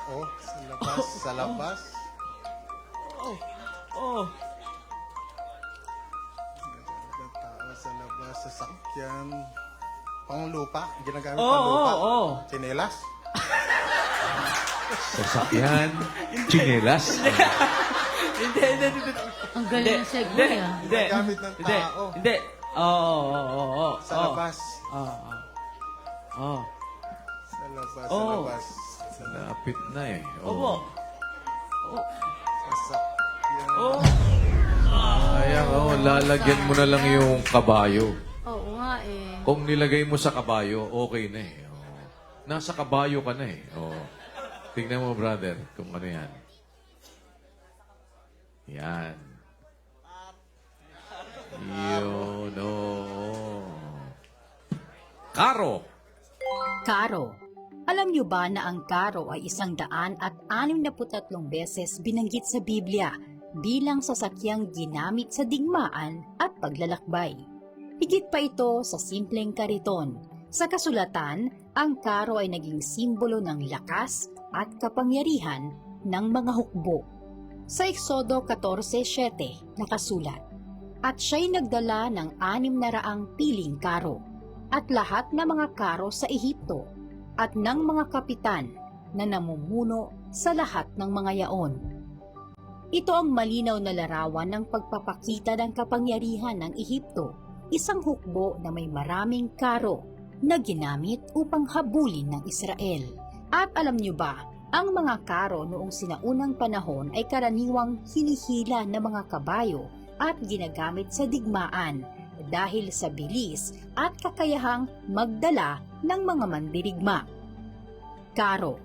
Oh, sa labas, sa labas. Oh. Nagdadang tao sa labas, sasakyan. Panglupa, ginagamit Oo, panglupa. oo. Chinelas. Sasakyan, chinelas. Hindi. Ang galing ng segue, ah. Hindi. Ginagamit ng Hindi. tao. Hindi. Oo. Sa labas. Oo. Sa labas, sa Oh. labas. Lapit na eh. Opo. Sasakyan. Oh. Ayan, lalagyan mo na lang yung kabayo. Oo nga eh. Kung nilagay mo sa kabayo, okay na eh. Oh. Nasa kabayo ka na eh. Oh. Tingnan mo, brother, kung ano yan. Yan. Yun, oh. Karo. Karo. Alam niyo ba na ang karo ay 163 beses binanggit sa Biblia bilang sasakyang ginamit sa digmaan at paglalakbay? Higit pa ito sa simpleng kariton. Sa kasulatan, ang karo ay naging simbolo ng lakas at kapangyarihan ng mga hukbo. Sa Eksodo 14:7 nakasulat, "At siya'y nagdala ng 600 piling karo, at lahat ng mga karo sa Ehipto, at ng mga kapitan na namumuno sa lahat ng mga yaon." Ito ang malinaw na larawan ng pagpapakita ng kapangyarihan ng Ehipto, isang hukbo na may maraming karo na ginamit upang habulin ng Israel. At alam niyo ba, ang mga karo noong sinaunang panahon ay karaniwang hinihila ng mga kabayo at ginagamit sa digmaan dahil sa bilis at kakayahang magdala ng mga mandirigma. Karo,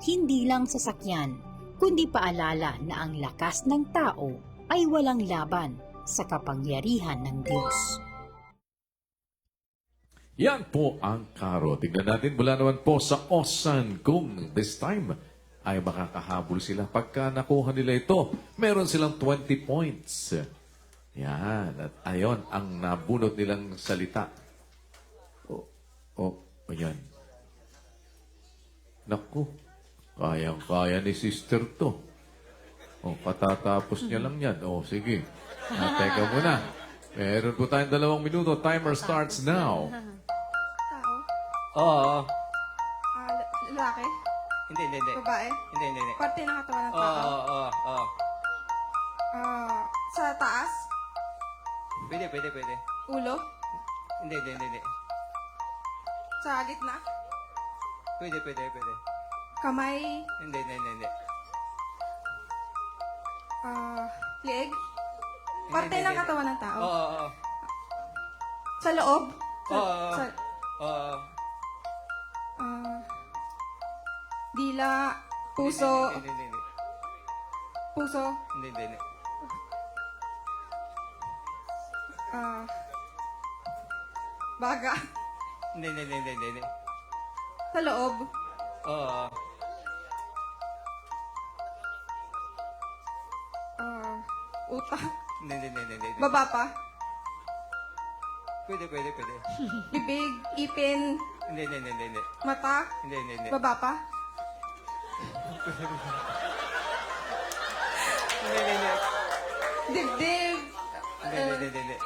hindi lang sasakyan, kundi paalala na ang lakas ng tao ay walang laban sa kapangyarihan ng Diyos. Yan po ang karo. Tignan natin mula naman po sa Osan kung this time ay makakahabol sila. Pagka nakuha nila ito, meron silang 20 points. Yan. At ayon ang nabunot nilang salita. Ayan. Naku, kayang-kaya ni sister to. Katatapos niya lang yan. Sige. Teka muna. Meron po tayong 2 minuto. Timer starts now. Tao? Oo. Lalaki? Hindi. Babae? Hindi. Parte ng katawan ng tao? Oo. Sa taas? Pwede. Ulo? Hindi. Sa gitna? Pwede. Kamay? Hindi. Leeg? Parte ng katawan ng tao? Oo. Sa loob? Oo. Ah, dila? Puso? Hindi. Puso? Hindi. Baga? Hindi. Sa loob? Oo. Utak? Hindi. Baba pa? Pwede. Bibig? Ipin? Hindi. Mata? Hindi. Baba pa? Hindi. Dibdib? Hindi.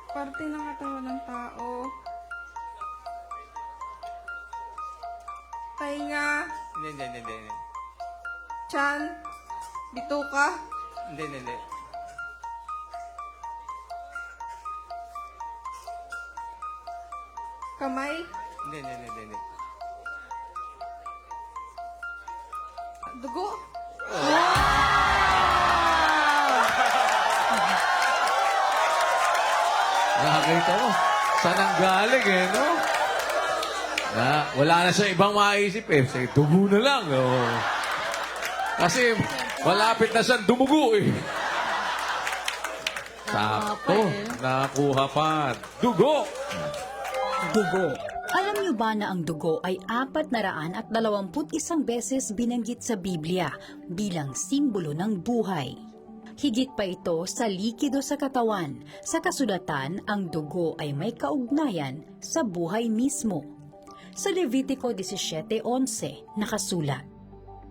Parte ng katawan ng tao. Tainga? Hindi. Tiyan? Bituka? Hindi. Kamay? Hindi. Dugo? Nakakita mo. Saan ang galing no? Wala na siya ibang maisip Say, dugo na lang. Kasi malapit na siyang dumugo Sakto. Nakuha pa. Dugo! Dugo. Alam niyo ba na ang dugo ay 421 beses binanggit sa Biblia bilang simbolo ng buhay? Higit pa ito sa likido sa katawan. Sa kasulatan, ang dugo ay may kaugnayan sa buhay mismo. Sa Levitico 17:11 nakasulat,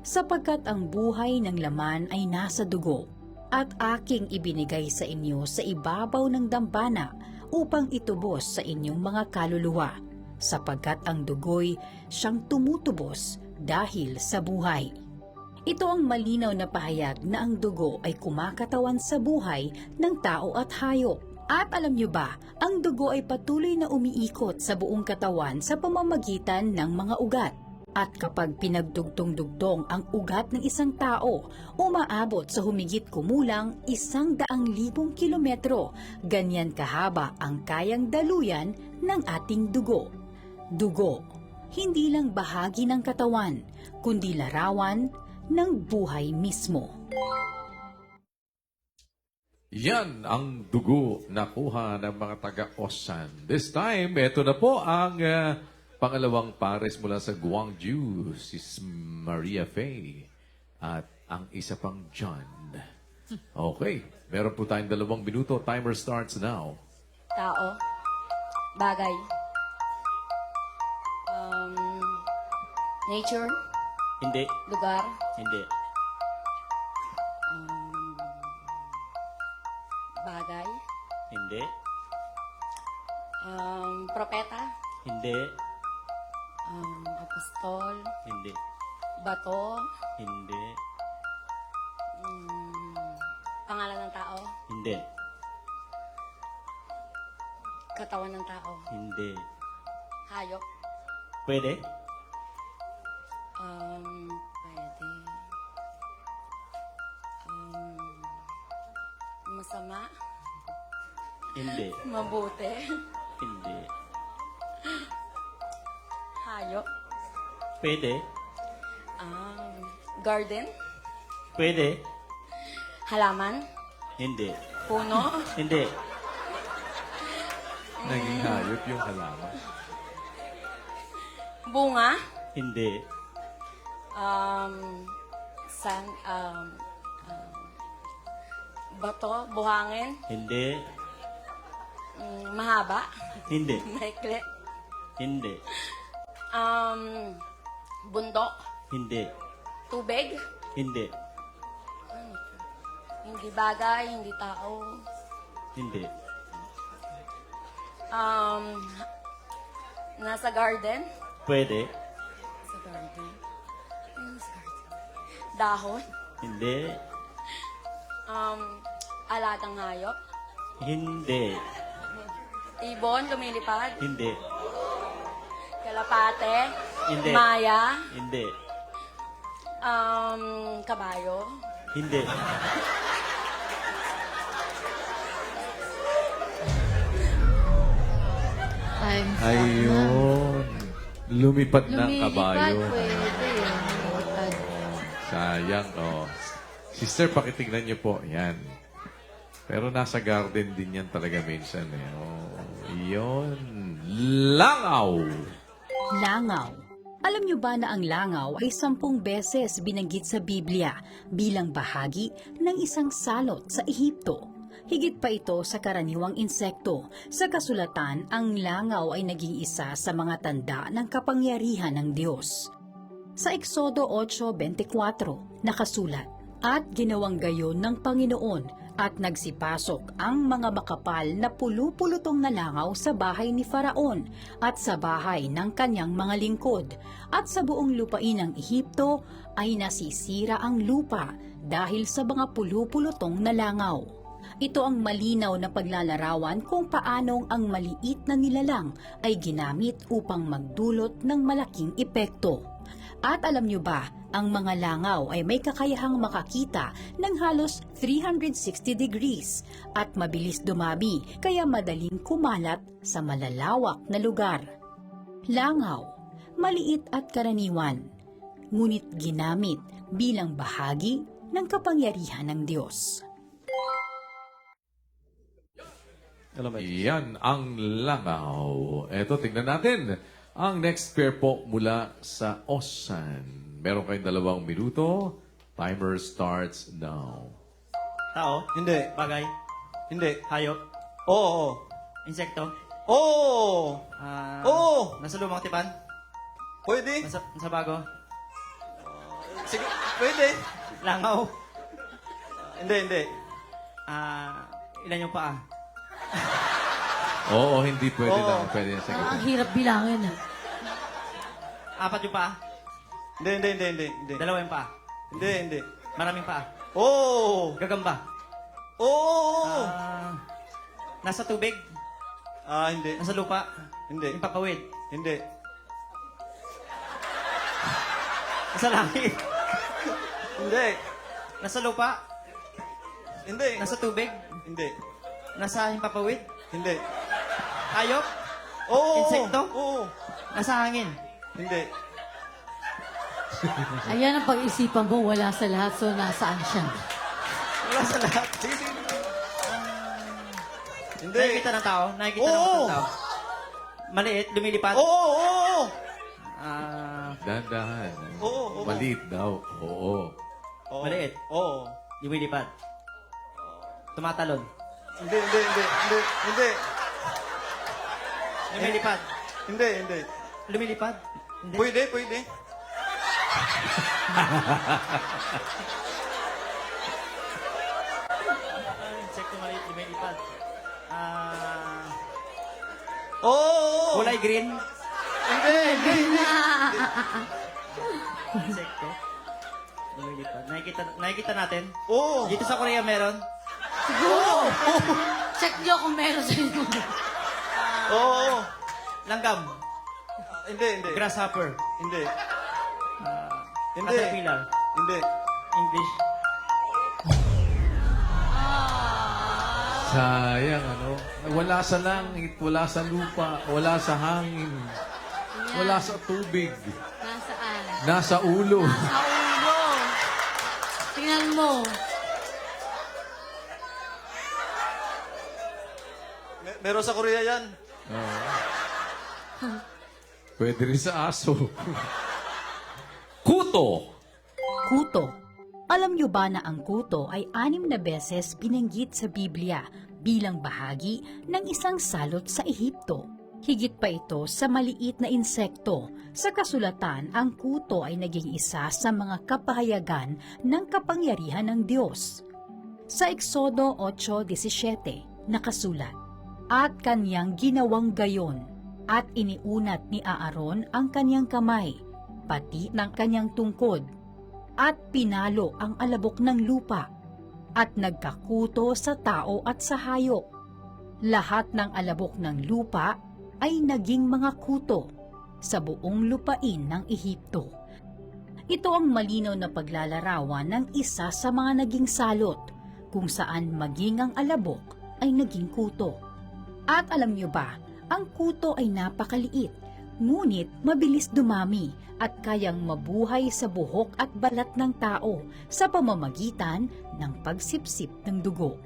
sapagkat ang buhay ng laman ay nasa dugo, at aking ibinigay sa inyo sa ibabaw ng dambana upang itubos sa inyong mga kaluluwa, sapagkat ang dugo'y siyang tumutubos dahil sa buhay. Ito ang malinaw na pahayag na ang dugo ay kumakatawan sa buhay ng tao at hayop. At alam nyo ba, ang dugo ay patuloy na umiikot sa buong katawan sa pamamagitan ng mga ugat. At kapag pinagdugtong-dugtong ang ugat ng isang tao, umaabot sa humigit kumulang 100,000 kilometro. Ganyan kahaba ang kayang daluyan ng ating dugo. Dugo, hindi lang bahagi ng katawan, kundi larawan ng buhay mismo. Yan ang dugo na kuha ng mga taga-Osan. This time, ito na po ang pangalawang pares mula sa Gwangju, si Maria Faye. At ang isa pang John. Okay, meron po tayong 2 minuto. Timer starts now. Tao. Bagay. Nature. Hindi. Lugar. Hindi. Bagay. Hindi. Propeta. Hindi. Apostol. Hindi. Bato. Hindi. Pangalan ng tao. Hindi. Katawan ng tao. Hindi. Hayop. Pwede? Pwede. Masama. Hindi. Mabuti. Hindi. Hayop. Pwede? Garden. Pwede? Halaman. Hindi. Puno. Hindi. Naging hayop yung halaman. Bunga. Hindi. Bato. Buhangin. Hindi. Mahaba. Hindi. Maikli. Hindi. Bundok. Hindi. Tubig. Hindi. Hindi bagay, hindi tao. Hindi. Nasa garden. Pwede? Sa garden. Ano sa garden? Dahon. Hindi. Alagang hayop. Hindi. Ibon, lumilipad. Hindi. Kalapate. Hindi. Maya. Hindi. Kabayo. Hindi. Time stop na. Ayun. Lumipad ng Lumilipad, kabayo. pwede. Lumilipad. Sayang, oh. Sister, pakitignan niyo po. Yan. Pero nasa garden din yan talaga minsan. Eh. Oh, yun. Langaw! Langaw. Alam niyo ba na ang langaw ay 10 beses binanggit sa Biblia bilang bahagi ng isang salot sa Ehipto? Higit pa ito sa karaniwang insekto. Sa kasulatan, ang langaw ay naging isa sa mga tanda ng kapangyarihan ng Diyos. Sa Exodo 8:24, nakasulat, "At ginawang gayon ng Panginoon at nagsipasok ang mga makapal na pulu-pulutong na langaw sa bahay ni Faraon at sa bahay ng kanyang mga lingkod. At sa buong lupain ng Ehipto ay nasisira ang lupa dahil sa mga pulu-pulutong na langaw." Ito ang malinaw na paglalarawan kung paanong ang maliit na nilalang ay ginamit upang magdulot ng malaking epekto. At alam nyo ba, ang mga langaw ay may kakayahang makakita ng halos 360 degrees at mabilis dumami kaya madaling kumalat sa malalawak na lugar. Langaw, maliit at karaniwan, ngunit ginamit bilang bahagi ng kapangyarihan ng Diyos. Yan ang langaw. Eto, tingnan natin. Ang next pair po mula sa Osan. Meron kayong 2 minuto. Timer starts now. Tao? Hindi. Bagay? Hindi. Hayop? Oo. Insekto? Oo. Oo. Nasa lumang tipan? Pwede. Nasa bago? Sige, pwede. Langaw. Hindi. Ilan yung paa? Oo, hindi pwede Oo. lang. Pwede yan sa Ang gitna. hirap bilangin. 4 yung paa? Hindi. 2 yung paa? Hindi. Maraming paa? Oo. Gagamba? Oo. Nasa tubig? Hindi. Nasa lupa? Hindi. Yung papawid? Hindi. Nasa langit? Hindi. Nasa lupa? Hindi. Nasa tubig? Hindi. Nasa himpapawid? Hindi. Hayop? Oo. Insekto? Oo. Nasa hangin? Hindi. Ayan ang pag-isipan mo, wala sa lahat, so nasaan siya? Wala sa lahat. Sige. Hindi. Nakikita ng tao? Nakikita ng Oo. tao? Maliit? Lumilipad? Oo. Dahan-dahan. Oo. Maliit daw. Oo. Maliit? Oo. Lumilipad? Tumatalon? Hindi. Lumilipad? Hindi. Lumilipad? Hindi. Pwede. Insekto maliit, lumilipad. Oo. Kulay green? Hindi. Insekto? Lumilipad. Nakikita natin? Oo. Dito sa Korea meron? Siguro! Check nyo kung meron sa inyo. Oo. Langgam? Hindi. Grasshopper? Hindi. Hindi. Caterpillar? Hindi. English? Sayang, ano? Wala sa langit, wala sa lupa, wala sa hangin, wala sa tubig, Nasaan? nasa ulo. Sa ulo. Tingnan mo. Meron sa Korea yan. Pwede rin sa aso. Kuto. Kuto. Alam niyo ba na ang kuto ay 6 na beses binanggit sa Biblia bilang bahagi ng isang salot sa Ehipto? Higit pa ito sa maliit na insekto. Sa kasulatan, ang kuto ay naging isa sa mga kapahayagan ng kapangyarihan ng Diyos. Sa Exodo 8:17, nakasulat, "At kanyang ginawang gayon, at iniunat ni Aaron ang kanyang kamay, pati ng kanyang tungkod, at pinalo ang alabok ng lupa, at nagkakuto sa tao at sa hayop. Lahat ng alabok ng lupa ay naging mga kuto sa buong lupain ng Ehipto." Ito ang malinaw na paglalarawan ng isa sa mga naging salot, kung saan maging ang alabok ay naging kuto. At alam niyo ba, ang kuto ay napakaliit, ngunit mabilis dumami at kayang mabuhay sa buhok at balat ng tao sa pamamagitan ng pagsipsip ng dugo.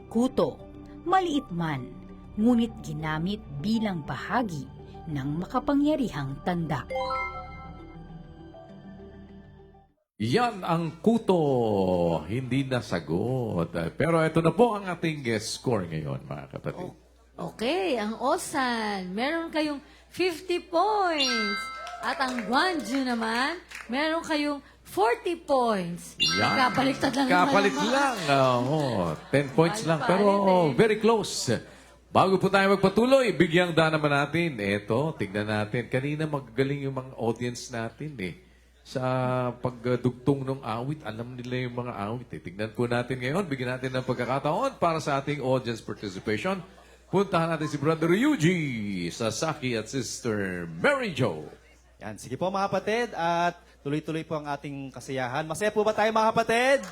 Kuto, maliit man, ngunit ginamit bilang bahagi ng makapangyarihang tanda. Yan ang kuto. Hindi nasagot. Pero ito na po ang ating score ngayon, mga kapatid. Okay, ang Osan, meron kayong 50 points. At ang Gwangju naman, meron kayong 40 points. Yan. Kapaliktad lang. Kapalit naman. lang. Oo, 10 points lang. Palit-palit Pero very close. Bago po tayo magpatuloy, bigyang daan naman natin. Ito, tignan natin. Kanina magagaling yung mga audience natin eh. Sa pagdugtong ng awit, alam nila yung mga awit eh. Tignan po natin ngayon. Bigyan natin ng pagkakataon para sa ating audience participation. Puntahan natin si Brother Yuji Sasaki at Sister Mary Jo. Yan, sige po mga kapatid at tuloy-tuloy po ang ating kasiyahan. Masaya po ba tayo mga kapatid?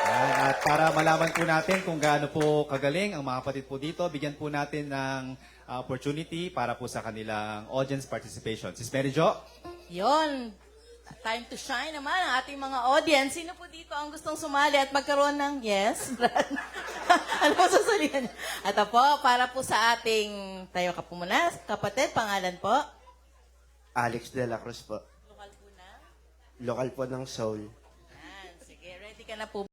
Yan, at para malaman po natin kung gaano po kagaling ang mga kapatid po dito, bigyan po natin ng opportunity para po sa kanilang audience participation. Sis Mary Jo? Yon. Time to shine naman ang ating mga audience. Sino po dito ang gustong sumali at magkaroon ng yes? Ano po sasalihan? Ito po, para po sa ating, tayo ka po muna, kapatid, pangalan po? Alex de la Cruz po. Lokal po na? Lokal po ng Seoul. Yan, sige, ready ka na po